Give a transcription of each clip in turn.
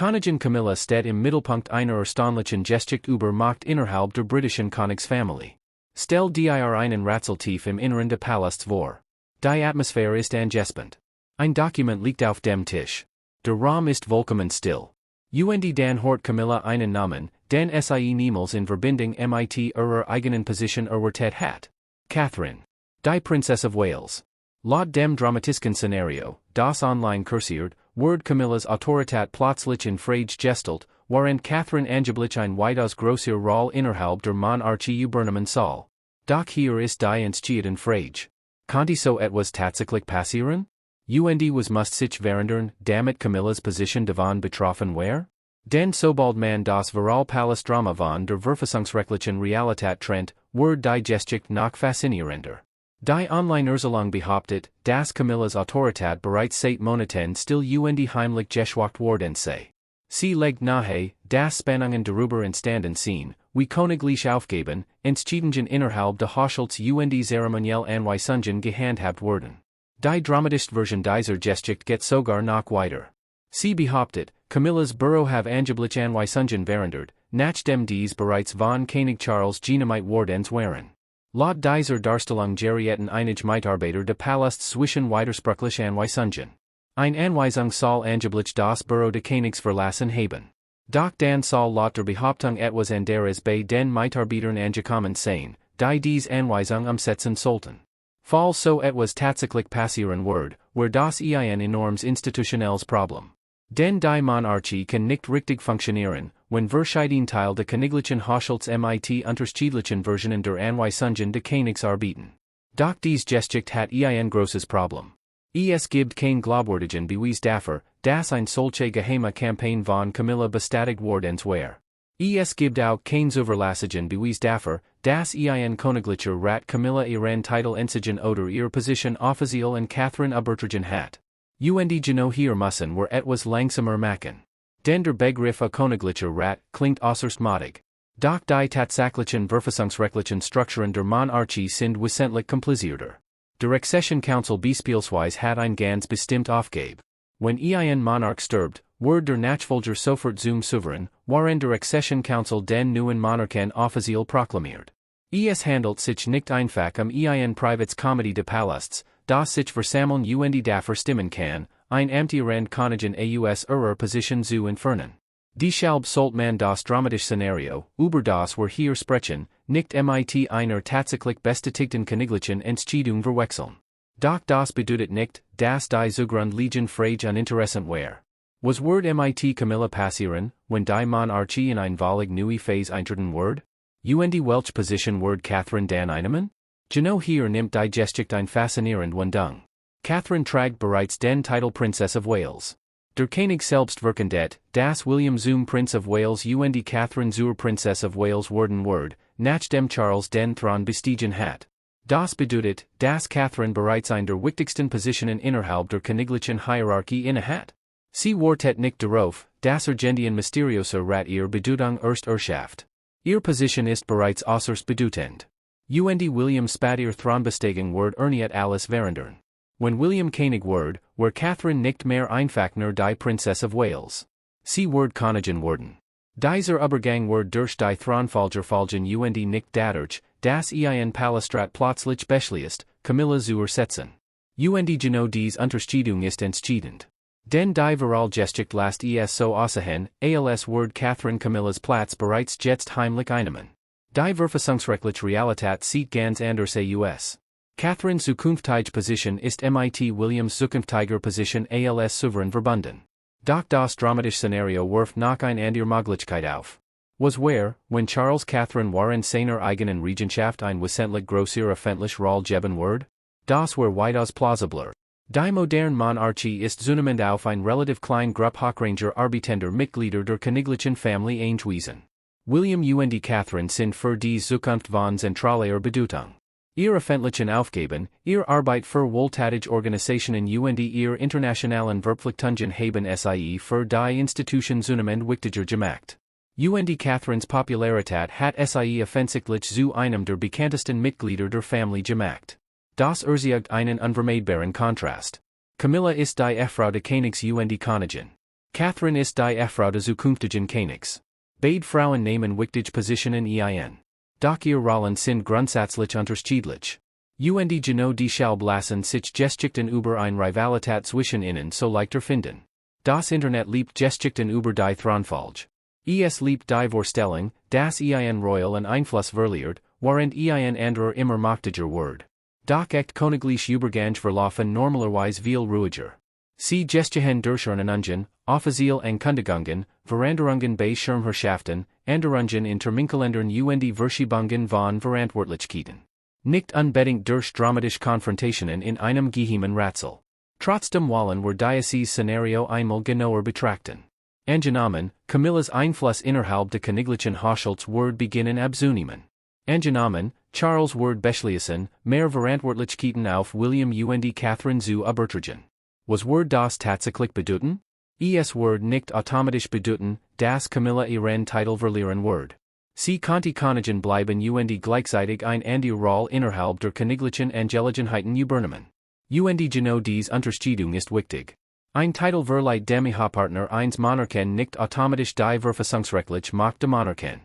Königin Camilla steht im Mittelpunkt einer erstaunlichen Geschichte über Macht innerhalb der britischen Königsfamilie. Stell dir einen Rätsel tief im Inneren des Palasts vor. Die Atmosphäre ist angespannt. Ein Dokument liegt auf dem Tisch. Der Raum ist vollkommen still. Und dann hört Camilla einen Namen, den sie niemals in Verbindung mit ihrer eigenen Position erwartet hat. Catherine. Die Princess of Wales. Laut dem dramatischen Szenario, das online kursiert, wird Camillas Autorität plötzlich in Frage gestellt, während Catherine angeblich ein weitaus größere Rolle innerhalb der Monarchie übernehmen soll. Doch hier ist die Entscheidung Frage. Könnte so etwas tatsächlich passieren? Und was muss sich verändern, damit Camillas Position davon betroffen wäre? Denn sobald man das virale Palastdrama von der verfassungsrechtlichen Realität trennt, wird die Geschichte noch faszinierender. Die Online-Erzählung behauptet, dass Camillas Autorität bereits seit Monaten still und heimlich geschwächt worden sei. Sie legt nahe, dass Spannungen darüber entstanden sind, wie königlich aufgeben, Entscheidungen innerhalb des Haushalts und zeremoniell Anweisungen gehandhabt wurden. Die dramatische Version dieser Geschichte geht sogar noch weiter. Sie behauptet, Camillas Büro have angeblich Anweisungen verändert, nachdem dies bereits von König Charles genehmigt worden waren. Laut dieser Darstellung gerieten einige Mitarbeiter des Palasts zwischen widersprüchliche Anweisungen. Eine Anweisung soll angeblich das Büro des Königs verlassen haben. Doch dann soll laut der Behauptung etwas anderes bei den Mitarbeitern angekommen sein, die diese Anweisung umsetzen sollten. Falls so etwas tatsächlich passieren wird, wäre das ein enormes institutionelles Problem. Denn die Monarchie kann nicht richtig funktionieren, wenn verschiedene Teil des königlichen Haushalts mit unterschiedlichen Versionen der Anweisungen des Königs arbeiten. Doch dies Geschichte hat ein großes Problem. Es gibt kein glaubwürdigen Beweis dafür, dass ein solche geheime Kampagne von Camilla bestätigt worden wäre. Es gibt auch kein zuverlässigen Beweis dafür, dass ein königlicher Rat Camilla ihren Titel entziehen oder ihre Position offiziell an Catherine übertragen hat. Und genau hier müssen wir etwas langsamer machen. Denn der Begriff königlicher Rat klingt äußerst modig. Doch die tatsächlichen verfassungsrechtlichen Strukturen der Monarchie sind wesentlich komplizierter. Der Accession Council beispielsweise hat ein ganz bestimmt Aufgabe. Wenn ein Monarch stirbt, wird der Nachfolger sofort zum Souverän, während der Accession Council den neuen Monarchen offiziell proklamiert. Es handelt sich nicht einfach ein privates Komitee des Palasts, das sich versammeln und dafür stimmen kann, ein amtierend Königin aus ihrer Position zu entfernen. Deshalb sollte man das dramatische Szenario, über das wir hier sprechen, nicht mit einer tatsächlich bestätigten königlichen Entscheidung verwechseln. Doch das bedeutet nicht, dass die zugrundliegende Frage uninteressant wäre. Was wird mit Camilla passieren, wenn die Monarchie in eine völlig neue Phase eintreten wird? Und welche Position wird Catherine dann einnehmen? Genau hier nimmt die Geschichte ein faszinierend Wendung. Catherine trägt bereits den Titel Princess of Wales. Der König selbst verkündet, dass William zum Prince of Wales und Catherine zur Princess of Wales werden wird, nachdem Charles den Thron bestiegen hat. Das bedeutet, dass Catherine bereits eine der wichtigsten Positionen innerhalb der königlichen Hierarchie innehat. Sie wartet nicht darauf, dass ein mysteriöser Rat ihre Bedeutung erst erschafft. Ihre Position ist bereits äußerst bedeutend. Und William Spadier Thronbesteigung wird nicht alles verändern. Wenn William König wird Catherine nicht mehr einfach nur die Princess of Wales. Sie wird Königin werden. Dieser Übergang wird durch die Thronfolger folgen und nicht dadurch, dass ein Palastrat plötzlich beschließt, Camilla zu ersetzen. Und genau diese Unterscheidung ist entscheidend. Denn die virale Geschichte lässt es so aussehen, als wird Catherine Camillas Platz bereits jetzt heimlich einnehmen. Die verfassungsrechtliche Realität sieht ganz anders aus. Catherines zukünftige Position ist mit Williams zukünftiger Position als Souverän verbunden. Doch das dramatische Szenario wirft noch eine andere Möglichkeit auf. Was wäre, wenn Charles Catherine während seiner eigenen Regentschaft ein wesentlich größere öffentliche Rolle geben würde? Das wäre weitaus plausibler. Die moderne Monarchie ist zunehmend auf ein relativ klein Gruppe hochrangiger arbeitender Mitglieder der königlichen Familie angewiesen. William und Catherine sind für die Zukunft von zentraler Bedeutung. Ihre öffentlichen Aufgaben, ihre Arbeit für wohltätige Organisationen und ihre internationalen Verpflichtungen haben sie für die Institution zunehmend wichtiger gemacht. Und Catherines Popularität hat sie offensichtlich zu einem der bekanntesten Mitglieder der Familie gemacht. Das erzeugt einen unvermeidbaren Kontrast. Camilla ist die Ehefrau des Königs und Königin. Catherine ist die Ehefrau des zukünftigen Königs. Beide Frauen nehmen wichtige Positionen ein. Doch ihr Rollen sind grundsätzlich unterschiedlich. Und genau deshalb lassen sich Geschichten über eine Rivalität zwischen ihnen so leichter finden. Das Internet liebt Geschichten über die Thronfolge. Es liebt die Vorstellung, dass ein royal und Einfluss verliert, während ein anderer immer mächtiger wird. Doch echt königliche Übergänge verlaufen normalerweise viel ruhiger. Sie Geschichten durch Ernennungen, offizielle Ankündigungen, Veränderungen bei Schirmherrschaften, Änderungen in Terminkalendern und Verschiebungen von Verantwortlichkeiten. Nicht unbedingt durch dramatische Konfrontationen in einem geheimen Rätsel. Trotzdem wollen wir dieses Szenario einmal genauer betrachten. Angenommen, Camillas Einfluss innerhalb der königlichen Haushalts wird beginnen abzunehmen. Angenommen, Charles wird beschließen, mehr Verantwortlichkeiten auf William und Catherine zu übertragen. Was wird das tatsächlich bedeuten? Es wird nicht automatisch bedeuten, dass Camilla ihren Titel verlieren wird. Sie könnte Königin bleiben und gleichzeitig eine andere Rolle innerhalb der königlichen Angelegenheiten übernehmen. Und genau diese Unterscheidung ist wichtig. Ein Titel verleiht dem Ehepartner eines Monarchen nicht automatisch die verfassungsrechtliche Macht der Monarchen.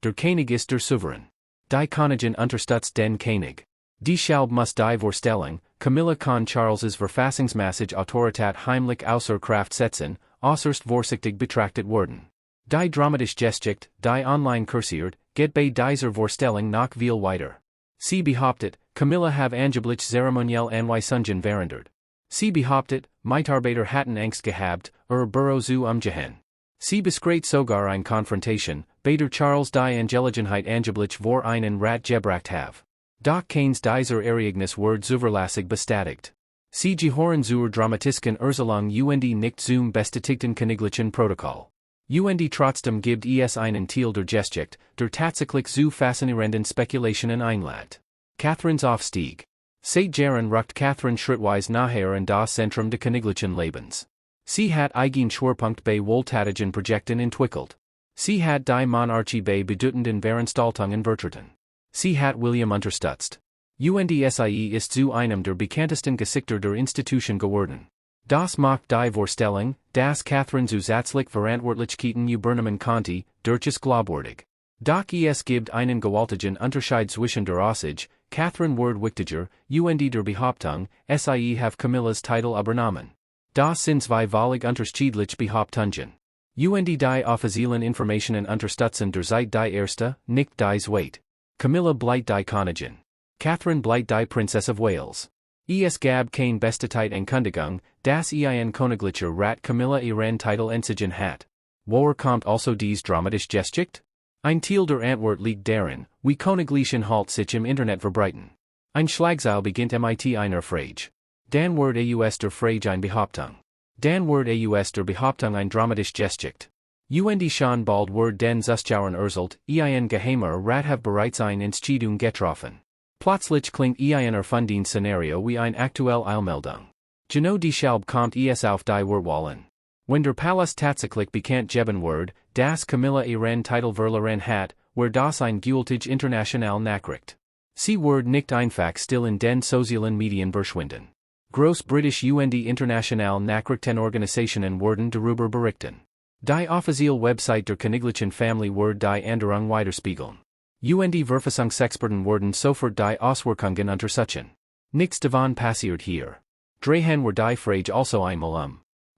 Der König ist der Souverän. Die Königin unterstützt den König. Deshalb muss die Vorstellung, Camilla kann Charleses verfassungsmäßige Autorität heimlich außer Kraft setzen, äußerst vorsichtig betrachtet werden. Die dramatische Geschichte, die online kursiert, geht bei dieser Vorstellung noch viel weiter. Sie behauptet, Camilla have angeblich zeremoniell Anweisungen verändert. Sie behauptet, Mitarbeiter hatten Angst gehabt, Büro zu umgehen. Sie beschreibt sogar eine Konfrontation, bei der Charles die Angelegenheit angeblich vor einen Rat gebracht have. Doch keines dieser Ereignis wird zuverlässig bestätigt. Sie gehören zur dramatischen Erzählung und nicht zum bestätigten königlichen Protokoll. Und trotzdem gibt es einen Teil der Geschichte, der tatsächlich zu faszinierenden Spekulationen einlädt. Catherine's Aufstieg. Seit Jahren rückt Catherine schrittweise nachher in das Zentrum des königlichen Lebens. Sie hat eigen Schwerpunkt bei wohltätigen Projekten entwickelt. Sie hat die Monarchie bei bedeutenden Veranstaltungen vertreten. Sie hat William unterstützt. Und sie ist zu einem der bekanntesten Gesichter der Institution geworden. Das macht die Vorstellung, dass Catherine zusätzlich Verantwortlichkeiten übernehmen konnte, durchaus glaubwürdig. Doch es gibt einen gewaltigen Unterschied zwischen der Aussage, Catherine wird wichtiger, und der Behauptung, sie have Camillas Titel übernommen. Das sind zwei völlig unterschiedliche Behauptungen. Und die offiziellen Informationen unterstützen derzeit die erste, nicht die zweite. Camilla bleibt die Königin. Catherine bleibt die Princess of Wales. Es gab kein Bestätigkeit Ankündigung, dass ein königlicher Rat Camilla ihren Titel entzogen hat. Woher kommt also diese dramatische Geschichte? Ein Teil der Antwort liegt darin, wie königlichen Halt sich im Internet verbreiten. Ein Schlagzeil beginnt mit einer Frage. Dann wird aus der Frage eine Behauptung. Dann wird aus der Behauptung eine dramatische Geschichte. Und schon bald wird den Zuschauern erzählt, ein geheimer Rat have bereits eine Entscheidung getroffen. Plötzlich klingt ein erfundenes Szenario wie eine aktuelle Eilmeldung. Genau deshalb kommt es auf die Wortwahlen. Wenn der Palast tatsächlich bekannt geben wird, dass Camilla ihren Titel verloren hat, wird das eine gültige internationale Nachricht. Sie wird nicht einfach still in den sozialen Medien verschwinden. Britische und internationale Nachrichtenorganisationen werden darüber berichten. Die offizielle Website der königlichen Familie wird die Änderung widerspiegeln. Und Verfassungsexperten werden sofort die Auswirkungen untersuchen. Nichts davon passiert hier. Drehen wir die Frage also einmal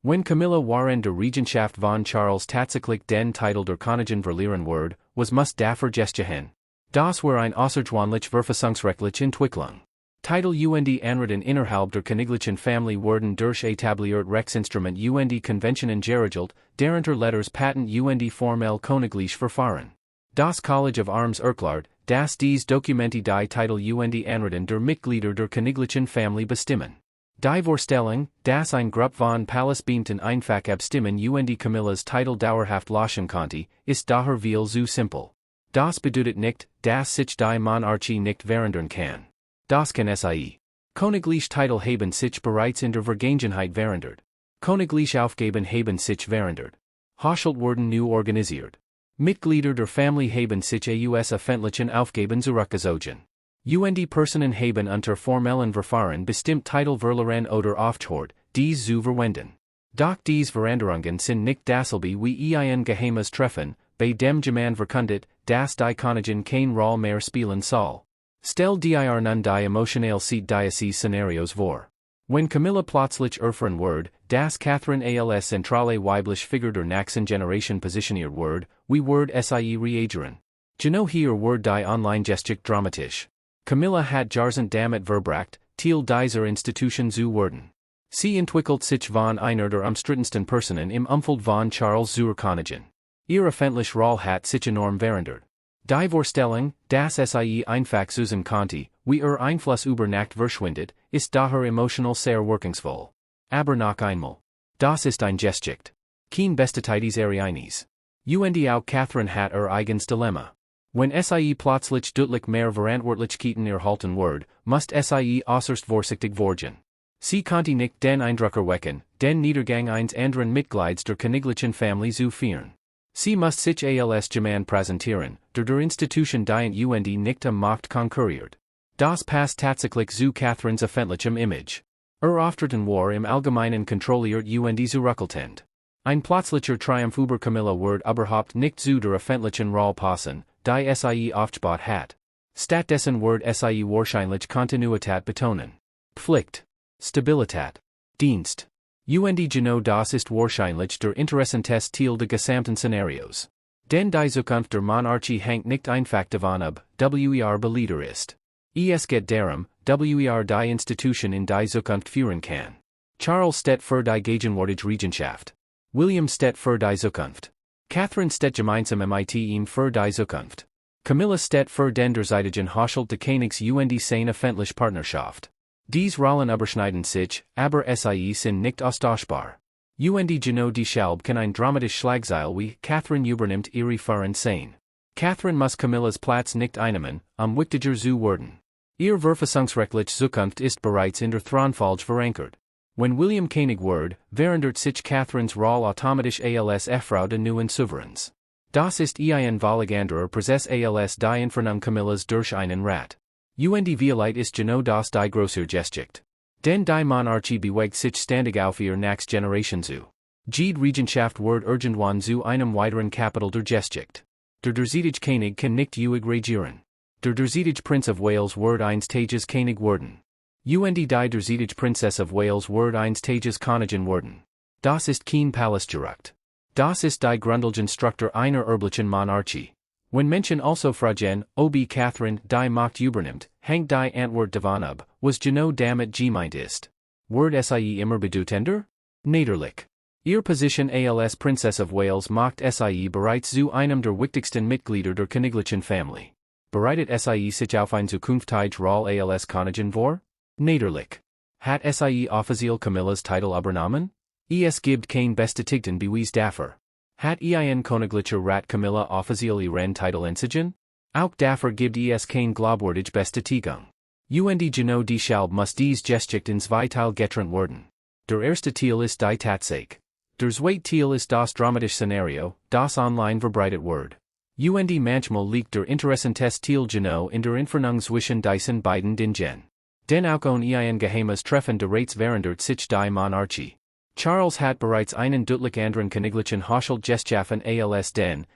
Wenn Camilla während der Regentschaft von Charles tatsächlich den Titel der Königin verlieren wird, was muss dafür geschehen? Das war eine außergewöhnliche verfassungsrechtliche Entwicklung. Titel und Anreden innerhalb der königlichen Familie werden durch etabliert Rechtsinstrument und Konventionen geregelt, darunter Letters Patent und formell königlich Verfahren. Das College of Arms erklärt, dass dies Dokumente die Titel und Anreden der Mitglieder der königlichen Familie bestimmen. Die Vorstellung, dass ein Gruppe von Palastbeamten einfach abstimmen und Camillas Titel dauerhaft löschen konnte, ist daher viel zu simpel. Das bedeutet nicht, dass sich die Monarchie nicht verändern kann. Das kann sie. Königliche Titel haben sich bereits in der Vergangenheit verändert. Königliche Aufgaben haben sich verändert. Haushalte wurden neu organisiert. Mitglieder der Familie haben sich aus öffentlichen Aufgaben zurückgezogen. Und Personen haben unter formellen Verfahren bestimmt Titel verloren oder aufgehört, dies zu verwenden. Doch dies Veranderungen sind nicht dasselbe wie ein Geheimes treffen, bei dem jemand verkündet, dass die Königin kein Roll mehr spielen soll. Stell dir nun die emotionale Seite dieses Szenarios vor. Wenn Camilla plötzlich erfahren wird, dass Catherine als zentrale weibliche Figur der nächsten Generation positioniert wird, wie wird sie reagieren? Genau hier wird die Online-Gestik dramatisch. Camilla hat Jahrzehnte damit verbracht, Teil dieser Institution zu werden. Sie entwickelt sich von einer der umstrittensten Personen im Umfeld von Charles zur Königin. Ihre öffentliche Rolle hat sich enorm verändert. Die Vorstellung, dass sie einfach suchen konnte, wie Einfluss über Nacht verschwindet, ist daher emotional sehr wirkungsvoll. Aber noch einmal. Das ist ein Geschicht. Kein Bestetides eines. Und auch Catherine hat eigenes Dilemma. Wenn sie plötzlich deutlich mehr Verantwortlichkeiten erhalten wird, muss sie äußerst vorsichtig werden. Sie konnte nicht den Eindruck erwecken, den Niedergang eines anderen Mitglieds der königlichen Familie zu führen. Sie muss sich als jemand präsentieren, der Institution die und nicht am Macht konkurriert. Das passt tatsächlich zu Catherines öffentlichem Image. Auftreten war im Allgemeinen kontrolliert und zurückhaltend. Ein plötzlicher Triumph über Camilla wird überhaupt nicht zu der öffentlichen Rolle passen, die sie aufgebaut hat. Stattdessen wird sie wahrscheinlich Kontinuität betonen. Pflicht. Stabilität. Dienst. Und genau das ist wahrscheinlich der interessanteste Teil des gesamten Szenarios. Denn die Zukunft der Monarchie hängt nicht einfach davon ab, belieder ist. Es geht darum, die Institution in die Zukunft führen kann. Charles steht für die gegenwärtige Regentschaft. William steht für die Zukunft. Catherine steht gemeinsam mit ihm für die Zukunft. Camilla steht für den derzeitigen Haushalt des Königs und seine öffentliche Partnerschaft. Dies Rollen überschneiden sich, aber sie sind nicht austauschbar. Und genau deshalb kann ein dramatisches Schlagzeil wie Catherine übernimmt ihre Führung sein. Catherine muss Camillas Platz nicht einnehmen, wichtiger zu werden. Ihr verfassungsrechtliche Zukunft ist bereits in der Thronfolge verankert. Wenn William König wird, verändert sich Catherines Rolle automatisch als Frau des neuen Souveräns. Das ist ein völlig anderer Prozess als die Entfernung Camillas durch einen Rat. Und vielleicht ist genau das die große Geschichte. Denn die Monarchie bewegt sich ständig auf ihr nächste Generation zu. Jede Regentschaft wird irgendwann zu einem weiteren Kapitel der Geschichte. Der derzeitige König kann nicht ewig regieren. Der derzeitige Prinz of Wales wird einstages König werden. Und die derzeitige Princess of Wales wird einstages Königin werden. Das ist kein Palastgerücht. Das ist die Grundlagenstruktur einer erblichen Monarchie. Wenn Menschen also fragen, ob Catherine die Macht übernimmt, hängt die Antwort davon ab, was genau damit gemeint ist. Wird sie immer bedeutender? Natürlich. Ihre Position als Princess of Wales macht sie bereits zu einem der wichtigsten Mitglieder der königlichen Familie. Bereitet sie sich auf eine zukünftige Rolle als Königin vor? Natürlich. Hat sie offiziell Camillas Titel übernommen? Es gibt kein bestätigten Beweis dafür. Hat ein königlicher Rat Camilla offiziell ihren Titel entsigen? Auch dafür gibt es kein glaubwürdige Bestätigung. Und genau deshalb muss dies Geschichte in zwei Teile getrennt werden. Der erste Teil ist die Tatsache. Der zweite Teil ist das dramatische Szenario, das online verbreitet wird. Und manchmal liegt der interessanteste Teil genau in der Entfernung zwischen diesen beiden Dingen. Denn auch ein Geheimes treffen der Rates verändert sich die Monarchie. Charles hat bereits einen deutlich anderen königlichen Haushalt geschaffen als den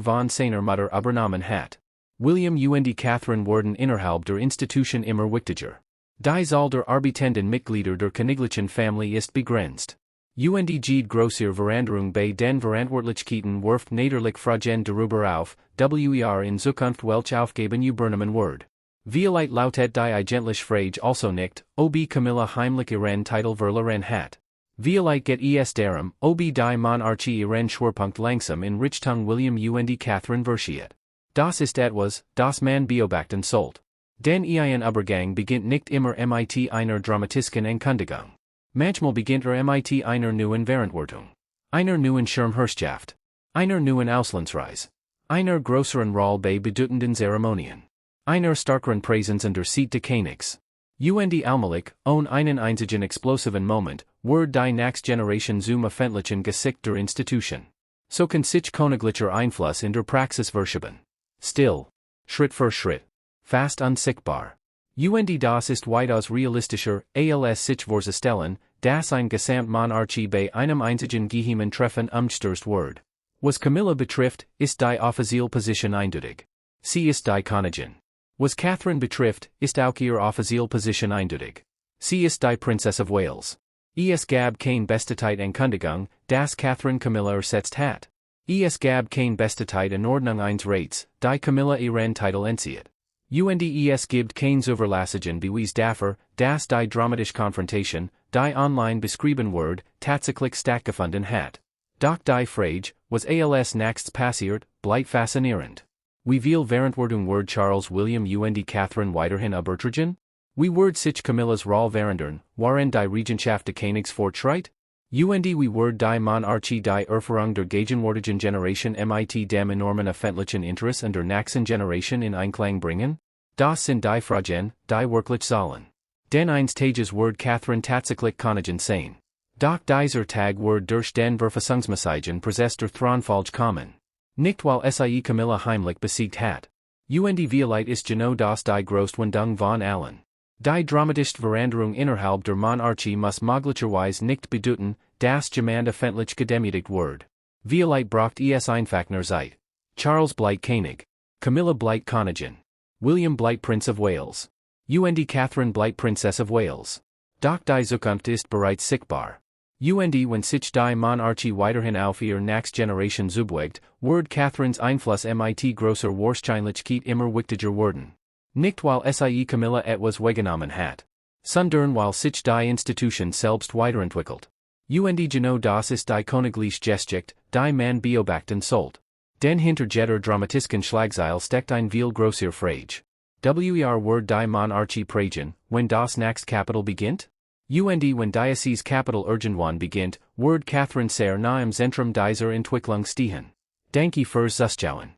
von seiner Mutter übernommen hat. William und Catherine wurden innerhalb der Institution immer wichtiger. Die Zahl der arbeitenden Mitglieder der königlichen Familie ist begrenzt. Und jede größere Veränderung bei den Verantwortlichkeiten wirft natürlich Fragen darüber auf, in Zukunft welche Aufgaben übernommen wird. Vielleicht lautet die eigentliche Frage also nicht, ob Camilla heimlich ihren Titel verloren hat. Vielleicht geht es darum, ob die Monarchie ihren Schwerpunkt langsam in Richtung William und Catherine verschiebt. Das ist etwas, das man beobachten sollte. Denn ein Übergang beginnt nicht immer mit einer dramatischen Ankündigung. Manchmal beginnt mit einer neuen Verantwortung. Einer neuen Schirmherrschaft. Einer neuen Auslandsreise. Einer größeren Rolle bei bedeutenden Zeremonien. Einer stärkeren Präsenz an der Seite des Königs. Und allmählich, einen einzigen explosiven Moment, wird die nächste Generation zum öffentlichen Gesicht der Institution. So kann sich königlicher Einfluss in der Praxis verschieben. Still. Schritt für Schritt. Fast unsichtbar. Und das ist weitaus realistischer, als sich vorzustellen, das ein Gesamtmonarchie bei einem einzigen Geheimnis treffen umstürzt Word. Was Camilla betrifft, ist die offizielle Position eindeutig. Sie ist die Königin. Was Catherine betrifft, ist auch ihre offizielle Position eindeutig. Sie ist die Princess of Wales. Es gab kein Bestezeit Ankündigung, das Catherine Camilla ersetzt hat. Es gab kein Bestezeit in Ordnung eines Rates, die Camilla ihren Titel entzieht. Und es gibt kein Zuverlässigen Beweis dafür, dass die dramatische Konfrontation, die online beschrieben Word, tatsächlich stattgefunden hat. Doch die Frage, was als nächstes passiert, bleibt faszinierend. Wie viel Verantwortung Word Charles William und Catherine weiterhin übertragen? Wie Word sich Camillas Rolle verändern, waren die Regentschaft des Königs fortschreit? Und wie Word die Monarchie die Erfahrung der gegenwärtigen Generation mit dem enormen öffentlichen Interesse und der nächsten Generation in Einklang bringen? Das sind die Fragen, die wirklich sollen. Denn eines Tages Word Catherine tatsächlich Königin sein. Doch dieser Tag Word durch den Verfassungsmäßigen Prozess der Thronfolge kommen. Nicht weil sie Camilla heimlich besiegt hat. Und vielleicht ist genau das die Großwandlung von allen. Die dramatische Veränderung innerhalb der Monarchie muss möglicherweise nicht bedeuten, dass jemand öffentlich gedemütigt wird. Vielleicht braucht es einfach nur Zeit. Charles bleibt König. Camilla bleibt Königin. William bleibt Prince of Wales. Und Catherine bleibt Princess of Wales. Doch die Zukunft ist bereits sichtbar. Und wenn sich die Monarchie weiterhin auf ihre nächste Generation zubewegt, wird Catherines Einfluss mit großer Wahrscheinlichkeit immer wichtiger werden. Nicht weil sie Camilla etwas weggenommen hat, sondern weil sich die Institution selbst weiterentwickelt. Und genau das ist die königliche Geschichte, die man beobachten sollte. Denn hinter jeder dramatischen Schlagzeile steckt ein viel größer Frage. Wird die Monarchie prägen, wenn das nächste Kapitel beginnt? Und wenn dieses Kapitel irgendwann beginnt, wird Catherine sehr nah im Zentrum dieser Entwicklung stehen. Danke fürs Zuschauen.